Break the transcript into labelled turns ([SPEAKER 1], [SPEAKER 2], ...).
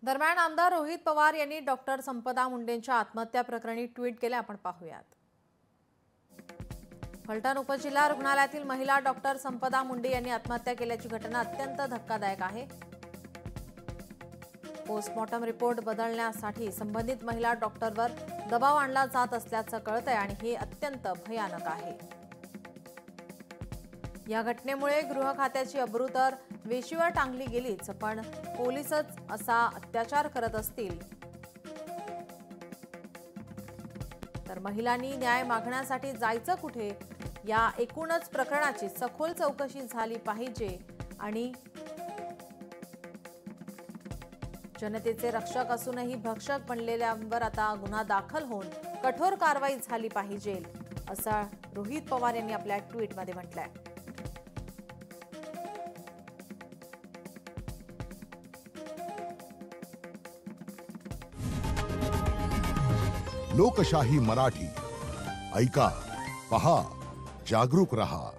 [SPEAKER 1] दरम्यान आमदार रोहित पवार यांनी डॉक्टर संपदा मुंडेंच्या आत्महत्या प्रकरणी ट्विट केले. आपण पाहूयात. फलटण उपजिल्हा रुग्णालयातील महिला डॉक्टर संपदा मुंडे यांनी आत्महत्या केल्याची घटना अत्यंत धक्कादायक आहे. पोस्टमॉर्टम रिपोर्ट बदलण्यासाठी संबंधित महिला डॉक्टरवर दबाव आणला जात असल्याचं कळतंय आणि हे अत्यंत भयानक आहे. या घटनेमुळे गृह खात्याची अब्रू तर वेशीवर टांगली गेलीच, पण पोलीसच असा अत्याचार करत असतील तर महिलांनी न्याय मागण्यासाठी जायचं कुठे? या एकूणच प्रकरणाची सखोल चौकशी झाली पाहिजे आणि जनतेचे रक्षक असूनही भक्षक बनलेल्यांवर आता गुन्हा दाखल होऊन कठोर कारवाई झाली पाहिजे, असं रोहित पवार यांनी आपल्या ट्विटमध्ये म्हटलंय.
[SPEAKER 2] लोकशाही मराठी ऐका, पहा, जागरूक रहा.